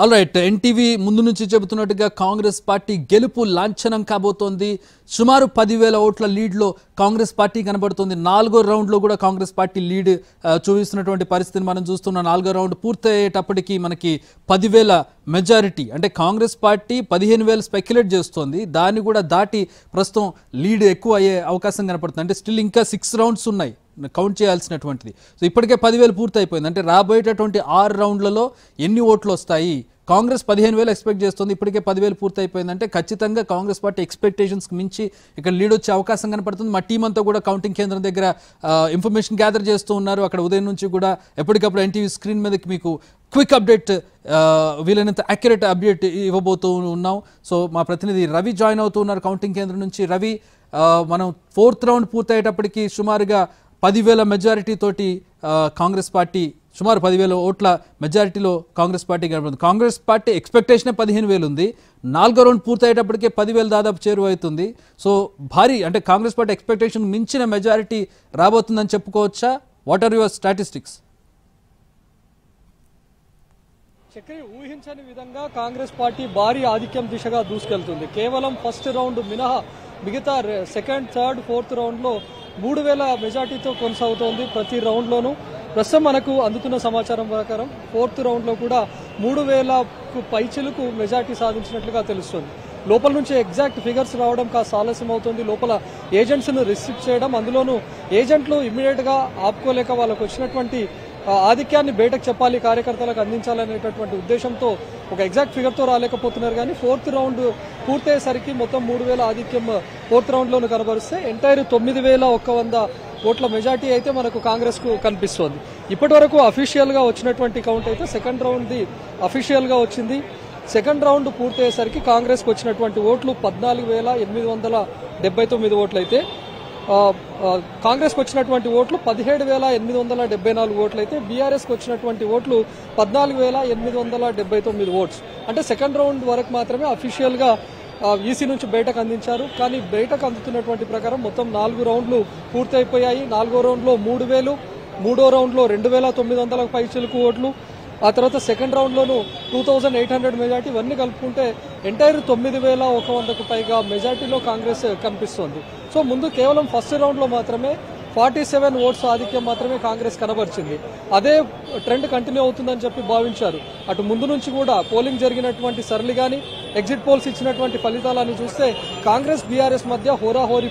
All right NTV ముందు నుంచి చెబుతున్నట్టుగా Congress party గెలుపు లాంఛనం కాబోతోంది. సుమారు 10,000 ఓట్ల లీడ్లో కాంగ్రెస్ పార్టీ కనబడుతుంది. 4వ రౌండ్లో కూడా కాంగ్రెస్ పార్టీ లీడ్ చూపిస్తున్నటువంటి పరిస్థితిని మనం చూస్తున్నాం. 4వ రౌండ్ పూర్తయ్యేటప్పటికి మనకి 10,000 మెజారిటీ, అంటే కాంగ్రెస్ పార్టీ 15,000 స్పెక్యులేట్ చేస్తోంది. దాన్ని కూడా దాటి ప్రస్తుతం లీడ్ ఎక్కువ అయ్యే అవకాశం కనపడుతుంది. అంటే స్టిల్ ఇంకా 6 రౌండ్స్ ఉన్నాయి కౌంట్ చేయాల్సినటువంటిది. సో ఇప్పటికే 10,000 పూర్తి అయిపోయింది. అంటే రాబోయేటటువంటి 6 రౌండ్లలో ఎన్ని ఓట్లు వస్తాయి? కాంగ్రెస్ 15,000 ఎక్స్పెక్ట్ చేస్తుంది, ఇప్పటికే 10,000 పూర్తి అయిపోయిందంటే ఖచ్చితంగా కాంగ్రెస్ పార్టీ ఎక్స్పెక్టేషన్స్కి మించి ఇక్కడ లీడ్ వచ్చే అవకాశం కనపడుతుంది. మా టీం అంతా కూడా కౌంటింగ్ కేంద్రం దగ్గర ఇన్ఫర్మేషన్ గ్యాదర్ చేస్తూ ఉన్నారు. అక్కడ ఉదయం నుంచి కూడా ఎప్పటికప్పుడు ఎన్టీవీ స్క్రీన్ మీదకి మీకు క్విక్ అప్డేట్, వీలైనంత అక్యురేట్ అప్డేట్ ఇవ్వబోతూ ఉన్నాం. సో మా ప్రతినిధి రవి జాయిన్ అవుతూ ఉన్నారు కౌంటింగ్ కేంద్రం నుంచి. రవి, మనం 4th రౌండ్ పూర్తయ్యేటప్పటికి సుమారుగా 10,000 మెజారిటీ తోటి కాంగ్రెస్ పార్టీ, సుమారు 10,000 ఓట్ల మెజారిటీలో కాంగ్రెస్ పార్టీ కనబడుతుంది. కాంగ్రెస్ పార్టీ ఎక్స్పెక్టేషనే 15,000 ఉంది. 4వ రౌండ్ పూర్తయ్యేటప్పటికే 10,000 దాదాపు చేరువవుతుంది. సో భారీ, అంటే కాంగ్రెస్ పార్టీ ఎక్స్పెక్టేషన్ మించిన మెజారిటీ రాబోతుందని చెప్పుకోవచ్చా? What are your statistics? Chakri, ఊహించని విధంగా కాంగ్రెస్ పార్టీ భారీ ఆధిక్యం దిశగా దూసుకెళ్తుంది. కేవలం ఫస్ట్ రౌండ్ మినహా మిగతా 2nd, 3rd, 4th రౌండ్లో 3,000 మెజార్టీతో కొనసాగుతోంది ప్రతి రౌండ్లోనూ. ప్రస్తుతం మనకు అందుతున్న సమాచారం ప్రకారం 4th రౌండ్లో కూడా 3,000కు పైచిలకు మెజార్టీ సాధించినట్లుగా తెలుస్తుంది. లోపల నుంచి ఎగ్జాక్ట్ ఫిగర్స్ రావడం కాస్త ఆలస్యం అవుతుంది. లోపల ఏజెంట్స్ను రిస్ట్రిక్ట్ చేయడం, అందులోనూ ఏజెంట్లు ఇమ్మీడియట్గా ఆపుకోలేక వాళ్ళకు వచ్చినటువంటి ఆధిక్యాన్ని బయటకు చెప్పాలి, కార్యకర్తలకు అందించాలనేటటువంటి ఉద్దేశంతో ఒక ఎగ్జాక్ట్ ఫిగర్తో రాలేకపోతున్నారు. కానీ 4th రౌండ్ పూర్తయ్యేసరికి మొత్తం 3,000 ఆధిక్యం 4th రౌండ్లోనూ కనబరిస్తే ఎంటైర్ 9,100 ఓట్ల మెజార్టీ అయితే మనకు కాంగ్రెస్కు కనిపిస్తోంది. ఇప్పటి వరకు అఫీషియల్గా వచ్చినటువంటి కౌంట్ అయితే 2nd రౌండ్ది అఫీషియల్గా వచ్చింది. 2nd రౌండ్ పూర్తయ్యేసరికి కాంగ్రెస్కి వచ్చినటువంటి ఓట్లు 14,879 ఓట్లు అయితే కాంగ్రెస్కి వచ్చినటువంటి ఓట్లు 17,874 ఓట్లు అయితే బీఆర్ఎస్కి వచ్చినటువంటి ఓట్లు 14,879 ఓట్స్. అంటే 2nd రౌండ్ వరకు మాత్రమే అఫీషియల్గా ఈసీ నుంచి బయటకు అందించారు. కానీ బయటకు అందుతున్నటువంటి ప్రకారం మొత్తం 4 రౌండ్లు పూర్తయిపోయాయి. 4వ రౌండ్లో 3,000, 3వ రౌండ్లో 2,900 పైచిలకు ఓట్లు, ఆ తర్వాత 2nd రౌండ్లోనూ 2,800 మెజార్టీ. ఇవన్నీ కలుపుకుంటే ఎంటైర్ 9,100కు పైగా మెజార్టీలో కాంగ్రెస్ కనిపిస్తోంది. సో ముందు కేవలం ఫస్ట్ రౌండ్లో మాత్రమే 47 ఓట్స్ ఆధిక్యం మాత్రమే కాంగ్రెస్ కనబరిచింది. అదే ట్రెండ్ కంటిన్యూ అవుతుందని చెప్పి భావించారు. అటు ముందు నుంచి కూడా పోలింగ్ జరిగినటువంటి సరళి కానీ, ఎగ్జిట్ పోల్స్ ఇచ్చినటువంటి ఫలితాలని చూస్తే కాంగ్రెస్ బీఆర్ఎస్ మధ్య హోరాహోరీ